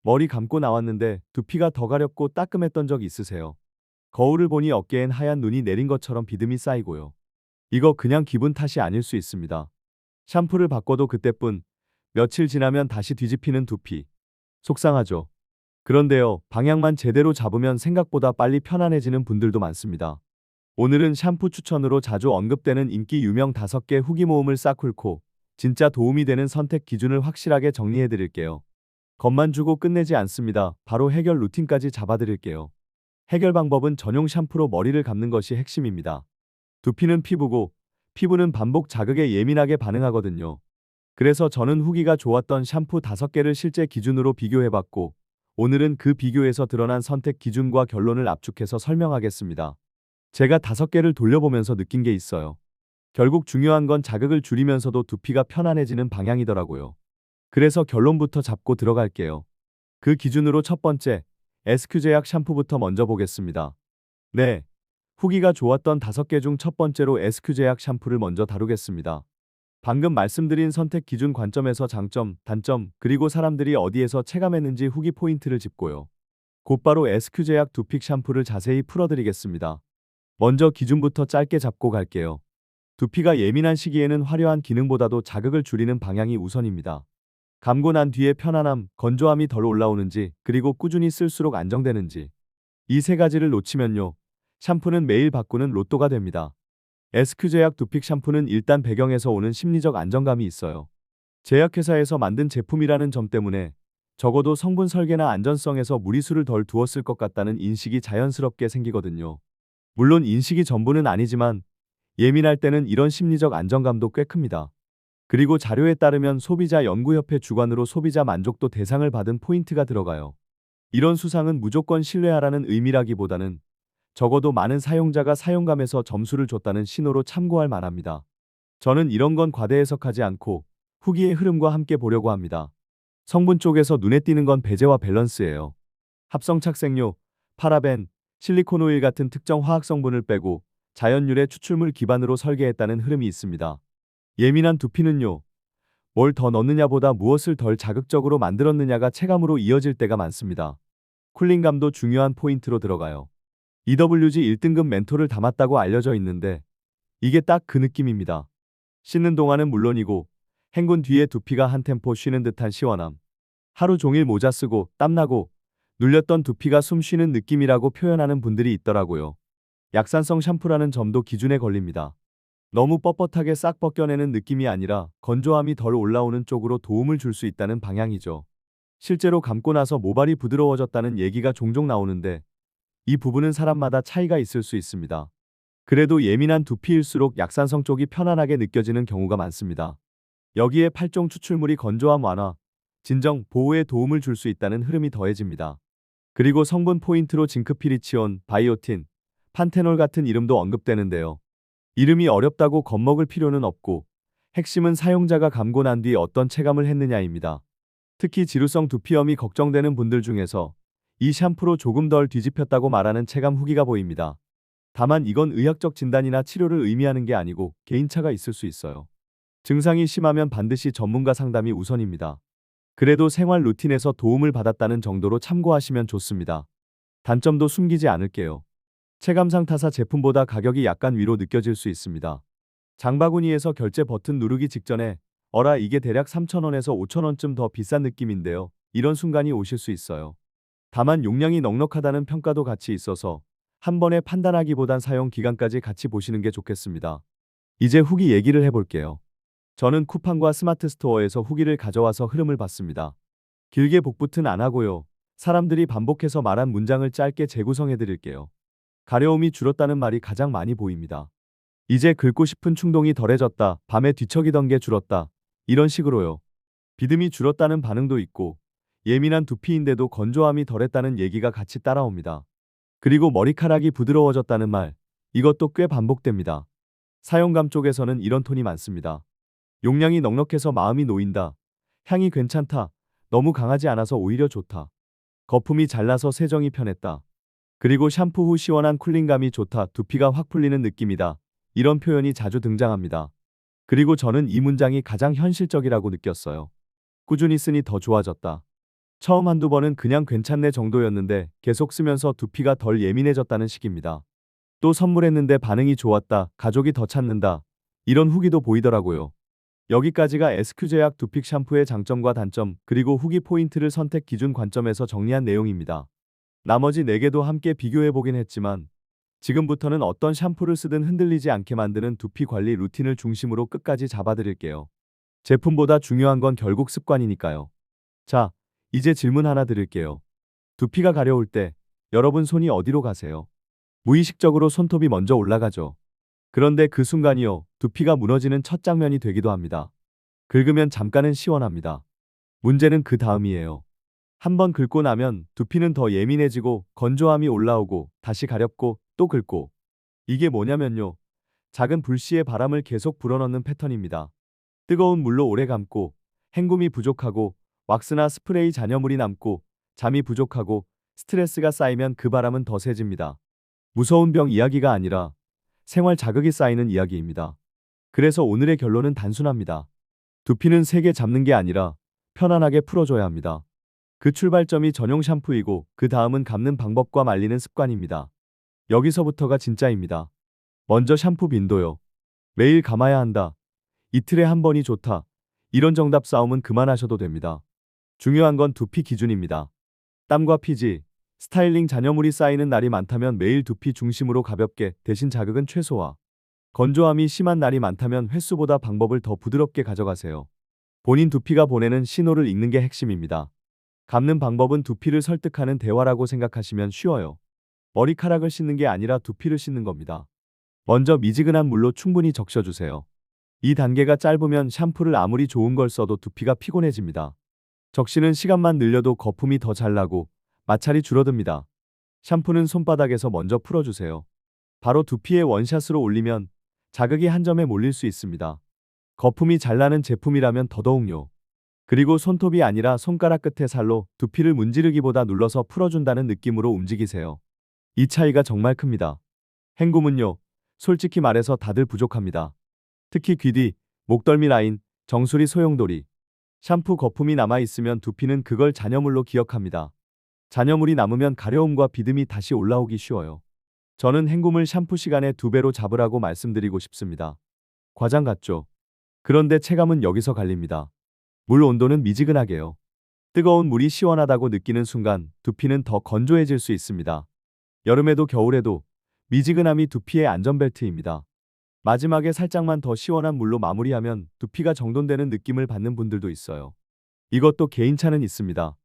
머리 감고 나왔는데 두피가 더 가렵고 따끔했던 적 있으세요? 거울을 보니 어깨엔 하얀 눈이 내린 것처럼 비듬이 쌓이고요. 이거 그냥 기분 탓이 아닐 수 있습니다. 샴푸를 바꿔도 그때뿐, 며칠 지나면 다시 뒤집히는 두피. 속상하죠. 그런데요, 방향만 제대로 잡으면 생각보다 빨리 편안해지는 분들도 많습니다. 오늘은 샴푸 추천으로 자주 언급되는 인기 유명 5개 후기 모음을 싹 훑고 진짜 도움이 되는 선택 기준을 확실하게 정리해 드릴게요. 겁만 주고 끝내지 않습니다. 바로 해결 루틴까지 잡아드릴게요. 해결 방법은 전용 샴푸로 머리를 감는 것이 핵심입니다. 두피는 피부고, 피부는 반복 자극에 예민하게 반응하거든요. 그래서 저는 후기가 좋았던 샴푸 5개를 실제 기준으로 비교해봤고, 오늘은 그 비교에서 드러난 선택 기준과 결론을 압축해서 설명하겠습니다. 제가 5개를 돌려보면서 느낀 게 있어요. 결국 중요한 건 자극을 줄이면서도 두피가 편안해지는 방향이더라고요. 그래서 결론부터 잡고 들어갈게요. 그 기준으로 첫 번째, SQ제약 샴푸부터 먼저 보겠습니다. 네, 후기가 좋았던 5개 중 첫 번째로 SQ제약 샴푸를 먼저 다루겠습니다. 방금 말씀드린 선택 기준 관점에서 장점, 단점, 그리고 사람들이 어디에서 체감했는지 후기 포인트를 짚고요. 곧바로 SQ제약 두픽 샴푸를 자세히 풀어드리겠습니다. 먼저 기준부터 짧게 잡고 갈게요. 두피가 예민한 시기에는 화려한 기능보다도 자극을 줄이는 방향이 우선입니다. 감고 난 뒤에 편안함, 건조함이 덜 올라오는지, 그리고 꾸준히 쓸수록 안정되는지. 이 세 가지를 놓치면요, 샴푸는 매일 바꾸는 로또가 됩니다. SQ제약 두픽 샴푸는 일단 배경에서 오는 심리적 안정감이 있어요. 제약회사에서 만든 제품이라는 점 때문에 적어도 성분 설계나 안전성에서 무리수를 덜 두었을 것 같다는 인식이 자연스럽게 생기거든요. 물론 인식이 전부는 아니지만 예민할 때는 이런 심리적 안정감도 꽤 큽니다. 그리고 자료에 따르면 소비자연구협회 주관으로 소비자 만족도 대상을 받은 포인트가 들어가요. 이런 수상은 무조건 신뢰하라는 의미라기보다는 적어도 많은 사용자가 사용감에서 점수를 줬다는 신호로 참고할 만합니다. 저는 이런 건 과대 해석하지 않고 후기의 흐름과 함께 보려고 합니다. 성분 쪽에서 눈에 띄는 건 배제와 밸런스예요. 합성 착색료, 파라벤, 실리콘 오일 같은 특정 화학 성분을 빼고 자연 유래 추출물 기반으로 설계했다는 흐름이 있습니다. 예민한 두피는요, 뭘 더 넣느냐보다 무엇을 덜 자극적으로 만들었느냐가 체감으로 이어질 때가 많습니다. 쿨링감도 중요한 포인트로 들어가요. EWG 1등급 멘톨을 담았다고 알려져 있는데 이게 딱 그 느낌입니다. 씻는 동안은 물론이고 헹군 뒤에 두피가 한 템포 쉬는 듯한 시원함. 하루 종일 모자 쓰고 땀나고 눌렸던 두피가 숨 쉬는 느낌이라고 표현하는 분들이 있더라고요. 약산성 샴푸라는 점도 기준에 걸립니다. 너무 뻣뻣하게 싹 벗겨내는 느낌이 아니라 건조함이 덜 올라오는 쪽으로 도움을 줄 수 있다는 방향이죠. 실제로 감고 나서 모발이 부드러워졌다는 얘기가 종종 나오는데 이 부분은 사람마다 차이가 있을 수 있습니다. 그래도 예민한 두피일수록 약산성 쪽이 편안하게 느껴지는 경우가 많습니다. 여기에 8종 추출물이 건조함 완화, 진정, 보호에 도움을 줄 수 있다는 흐름이 더해집니다. 그리고 성분 포인트로 징크피리치온, 바이오틴, 판테놀 같은 이름도 언급되는데요. 이름이 어렵다고 겁먹을 필요는 없고 핵심은 사용자가 감고 난 뒤 어떤 체감을 했느냐입니다. 특히 지루성 두피염이 걱정되는 분들 중에서 이 샴푸로 조금 덜 뒤집혔다고 말하는 체감 후기가 보입니다. 다만 이건 의학적 진단이나 치료를 의미하는 게 아니고 개인차가 있을 수 있어요. 증상이 심하면 반드시 전문가 상담이 우선입니다. 그래도 생활 루틴에서 도움을 받았다는 정도로 참고하시면 좋습니다. 단점도 숨기지 않을게요. 체감상 타사 제품보다 가격이 약간 위로 느껴질 수 있습니다. 장바구니에서 결제 버튼 누르기 직전에 어라 이게 대략 3,000원에서 5,000원쯤 더 비싼 느낌인데요. 이런 순간이 오실 수 있어요. 다만 용량이 넉넉하다는 평가도 같이 있어서 한 번에 판단하기보단 사용 기간까지 같이 보시는 게 좋겠습니다. 이제 후기 얘기를 해볼게요. 저는 쿠팡과 스마트 스토어에서 후기를 가져와서 흐름을 봤습니다. 길게 복붙은 안 하고요. 사람들이 반복해서 말한 문장을 짧게 재구성해 드릴게요. 가려움이 줄었다는 말이 가장 많이 보입니다. 이제 긁고 싶은 충동이 덜해졌다. 밤에 뒤척이던 게 줄었다. 이런 식으로요. 비듬이 줄었다는 반응도 있고 예민한 두피인데도 건조함이 덜했다는 얘기가 같이 따라옵니다. 그리고 머리카락이 부드러워졌다는 말. 이것도 꽤 반복됩니다. 사용감 쪽에서는 이런 톤이 많습니다. 용량이 넉넉해서 마음이 놓인다. 향이 괜찮다. 너무 강하지 않아서 오히려 좋다. 거품이 잘 나서 세정이 편했다. 그리고 샴푸 후 시원한 쿨링감이 좋다. 두피가 확 풀리는 느낌이다. 이런 표현이 자주 등장합니다. 그리고 저는 이 문장이 가장 현실적이라고 느꼈어요. 꾸준히 쓰니 더 좋아졌다. 처음 한두 번은 그냥 괜찮네 정도였는데 계속 쓰면서 두피가 덜 예민해졌다는 식입니다. 또 선물했는데 반응이 좋았다, 가족이 더 찾는다. 이런 후기도 보이더라고요. 여기까지가 SQ제약 두픽 샴푸의 장점과 단점, 그리고 후기 포인트를 선택 기준 관점에서 정리한 내용입니다. 나머지 4개도 함께 비교해보긴 했지만 지금부터는 어떤 샴푸를 쓰든 흔들리지 않게 만드는 두피 관리 루틴을 중심으로 끝까지 잡아드릴게요. 제품보다 중요한 건 결국 습관이니까요. 자, 이제 질문 하나 드릴게요. 두피가 가려울 때 여러분 손이 어디로 가세요? 무의식적으로 손톱이 먼저 올라가죠. 그런데 그 순간이요, 두피가 무너지는 첫 장면이 되기도 합니다. 긁으면 잠깐은 시원합니다. 문제는 그 다음이에요. 한번 긁고 나면 두피는 더 예민해지고 건조함이 올라오고 다시 가렵고 또 긁고. 이게 뭐냐면요, 작은 불씨에 바람을 계속 불어넣는 패턴입니다. 뜨거운 물로 오래 감고 헹굼이 부족하고 왁스나 스프레이 잔여물이 남고 잠이 부족하고 스트레스가 쌓이면 그 바람은 더 세집니다. 무서운 병 이야기가 아니라 생활 자극이 쌓이는 이야기입니다. 그래서 오늘의 결론은 단순합니다. 두피는 세게 잡는 게 아니라 편안하게 풀어줘야 합니다. 그 출발점이 전용 샴푸이고 그 다음은 감는 방법과 말리는 습관입니다. 여기서부터가 진짜입니다. 먼저 샴푸 빈도요. 매일 감아야 한다. 이틀에 한 번이 좋다. 이런 정답 싸움은 그만하셔도 됩니다. 중요한 건 두피 기준입니다. 땀과 피지, 스타일링 잔여물이 쌓이는 날이 많다면 매일 두피 중심으로 가볍게, 대신 자극은 최소화. 건조함이 심한 날이 많다면 횟수보다 방법을 더 부드럽게 가져가세요. 본인 두피가 보내는 신호를 읽는 게 핵심입니다. 감는 방법은 두피를 설득하는 대화라고 생각하시면 쉬워요. 머리카락을 씻는 게 아니라 두피를 씻는 겁니다. 먼저 미지근한 물로 충분히 적셔주세요. 이 단계가 짧으면 샴푸를 아무리 좋은 걸 써도 두피가 피곤해집니다. 적시는 시간만 늘려도 거품이 더 잘 나고 마찰이 줄어듭니다. 샴푸는 손바닥에서 먼저 풀어주세요. 바로 두피에 원샷으로 올리면 자극이 한 점에 몰릴 수 있습니다. 거품이 잘 나는 제품이라면 더더욱요. 그리고 손톱이 아니라 손가락 끝에 살로 두피를 문지르기보다 눌러서 풀어준다는 느낌으로 움직이세요. 이 차이가 정말 큽니다. 헹굼은요, 솔직히 말해서 다들 부족합니다. 특히 귀뒤, 목덜미 라인, 정수리 소용돌이. 샴푸 거품이 남아있으면 두피는 그걸 잔여물로 기억합니다. 잔여물이 남으면 가려움과 비듬이 다시 올라오기 쉬워요. 저는 헹굼을 샴푸 시간의 2배로 잡으라고 말씀드리고 싶습니다. 과장 같죠? 그런데 체감은 여기서 갈립니다. 물 온도는 미지근하게요. 뜨거운 물이 시원하다고 느끼는 순간 두피는 더 건조해질 수 있습니다. 여름에도 겨울에도 미지근함이 두피의 안전벨트입니다. 마지막에 살짝만 더 시원한 물로 마무리하면 두피가 정돈되는 느낌을 받는 분들도 있어요. 이것도 개인차는 있습니다.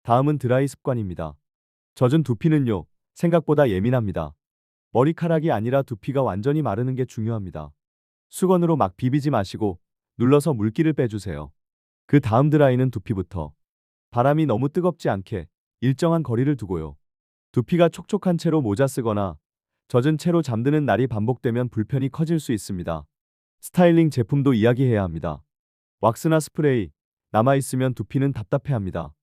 다음은 드라이 습관입니다. 젖은 두피는요, 생각보다 예민합니다. 머리카락이 아니라 두피가 완전히 마르는 게 중요합니다. 수건으로 막 비비지 마시고 눌러서 물기를 빼주세요. 그 다음 드라이는 두피부터. 바람이 너무 뜨겁지 않게 일정한 거리를 두고요. 두피가 촉촉한 채로 모자 쓰거나 젖은 채로 잠드는 날이 반복되면 불편이 커질 수 있습니다. 스타일링 제품도 이야기해야 합니다. 왁스나 스프레이, 남아있으면 두피는 답답해합니다.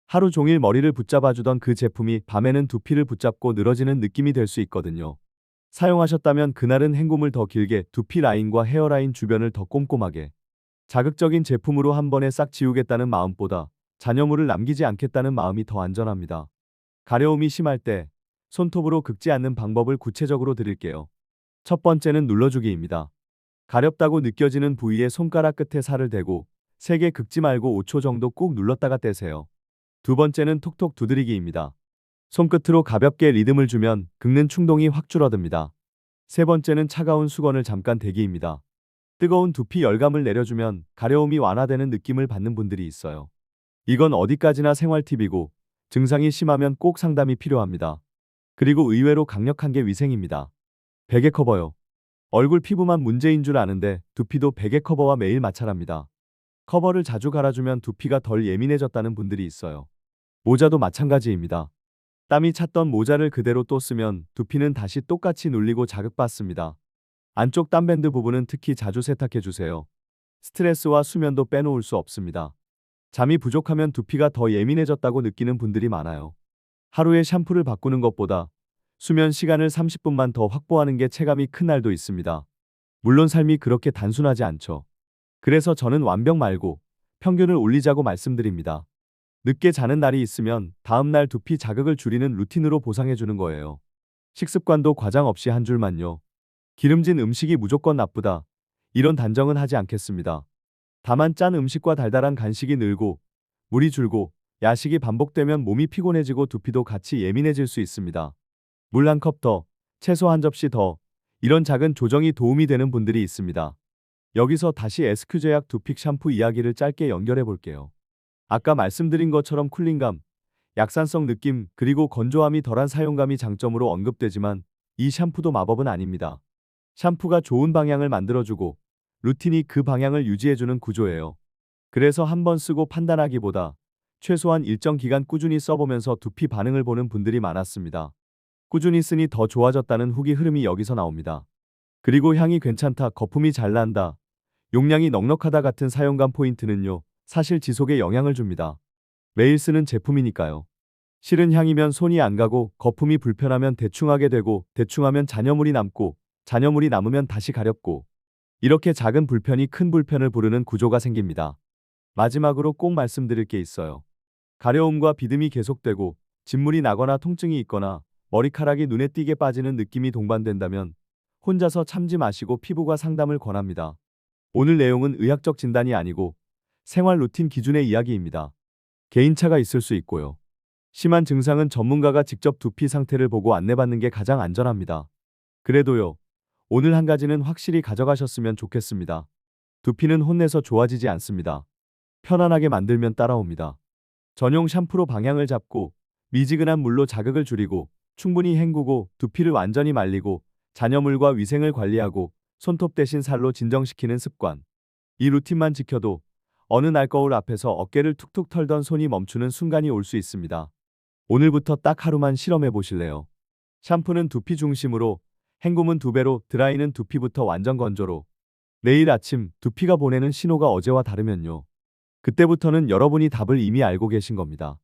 하루 종일 머리를 붙잡아주던 그 제품이 밤에는 두피를 붙잡고 늘어지는 느낌이 될 수 있거든요. 사용하셨다면 그날은 헹굼을 더 길게, 두피 라인과 헤어라인 주변을 더 꼼꼼하게. 자극적인 제품으로 한 번에 싹 지우겠다는 마음보다 잔여물을 남기지 않겠다는 마음이 더 안전합니다. 가려움이 심할 때 손톱으로 긁지 않는 방법을 구체적으로 드릴게요. 첫 번째는 눌러주기입니다. 가렵다고 느껴지는 부위에 손가락 끝에 살을 대고 세게 긁지 말고 5초 정도 꾹 눌렀다가 떼세요. 두 번째는 톡톡 두드리기입니다. 손끝으로 가볍게 리듬을 주면 긁는 충동이 확 줄어듭니다. 세 번째는 차가운 수건을 잠깐 대기입니다. 뜨거운 두피 열감을 내려주면 가려움이 완화되는 느낌을 받는 분들이 있어요. 이건 어디까지나 생활 팁이고 증상이 심하면 꼭 상담이 필요합니다. 그리고 의외로 강력한 게 위생입니다. 베개 커버요. 얼굴 피부만 문제인 줄 아는데 두피도 베개 커버와 매일 마찰합니다. 커버를 자주 갈아주면 두피가 덜 예민해졌다는 분들이 있어요. 모자도 마찬가지입니다. 땀이 찼던 모자를 그대로 또 쓰면 두피는 다시 똑같이 눌리고 자극받습니다. 안쪽 땀밴드 부분은 특히 자주 세탁해주세요. 스트레스와 수면도 빼놓을 수 없습니다. 잠이 부족하면 두피가 더 예민해졌다고 느끼는 분들이 많아요. 하루에 샴푸를 바꾸는 것보다 수면 시간을 30분만 더 확보하는 게 체감이 큰 날도 있습니다. 물론 삶이 그렇게 단순하지 않죠. 그래서 저는 완벽 말고 평균을 올리자고 말씀드립니다. 늦게 자는 날이 있으면 다음날 두피 자극을 줄이는 루틴으로 보상해 주는 거예요. 식습관도 과장 없이 한 줄만요. 기름진 음식이 무조건 나쁘다. 이런 단정은 하지 않겠습니다. 다만 짠 음식과 달달한 간식이 늘고 물이 줄고 야식이 반복되면 몸이 피곤해지고 두피도 같이 예민해질 수 있습니다. 물 한 컵 더, 채소 한 접시 더, 이런 작은 조정이 도움이 되는 분들이 있습니다. 여기서 다시 SQ제약 두픽 샴푸 이야기를 짧게 연결해 볼게요. 아까 말씀드린 것처럼 쿨링감, 약산성 느낌, 그리고 건조함이 덜한 사용감이 장점으로 언급되지만 이 샴푸도 마법은 아닙니다. 샴푸가 좋은 방향을 만들어주고 루틴이 그 방향을 유지해주는 구조예요. 그래서 한 번 쓰고 판단하기보다 최소한 일정 기간 꾸준히 써보면서 두피 반응을 보는 분들이 많았습니다. 꾸준히 쓰니 더 좋아졌다는 후기 흐름이 여기서 나옵니다. 그리고 향이 괜찮다, 거품이 잘 난다, 용량이 넉넉하다 같은 사용감 포인트는요, 사실 지속에 영향을 줍니다. 매일 쓰는 제품이니까요. 실은 향이면 손이 안 가고 거품이 불편하면 대충 하게 되고 대충 하면 잔여물이 남고 잔여물이 남으면 다시 가렵고 이렇게 작은 불편이 큰 불편을 부르는 구조가 생깁니다. 마지막으로 꼭 말씀드릴 게 있어요. 가려움과 비듬이 계속되고 진물이 나거나 통증이 있거나 머리카락이 눈에 띄게 빠지는 느낌이 동반된다면 혼자서 참지 마시고 피부과 상담을 권합니다. 오늘 내용은 의학적 진단이 아니고 생활 루틴 기준의 이야기입니다. 개인차가 있을 수 있고요. 심한 증상은 전문가가 직접 두피 상태를 보고 안내받는 게 가장 안전합니다. 그래도요, 오늘 한 가지는 확실히 가져가셨으면 좋겠습니다. 두피는 혼내서 좋아지지 않습니다. 편안하게 만들면 따라옵니다. 전용 샴푸로 방향을 잡고 미지근한 물로 자극을 줄이고 충분히 헹구고 두피를 완전히 말리고 잔여물과 위생을 관리하고 손톱 대신 살로 진정시키는 습관. 이 루틴만 지켜도 어느 날 거울 앞에서 어깨를 툭툭 털던 손이 멈추는 순간이 올 수 있습니다. 오늘부터 딱 하루만 실험해 보실래요? 샴푸는 두피 중심으로, 헹굼은 2배로, 드라이는 두피부터 완전 건조로. 내일 아침 두피가 보내는 신호가 어제와 다르면요, 그때부터는 여러분이 답을 이미 알고 계신 겁니다.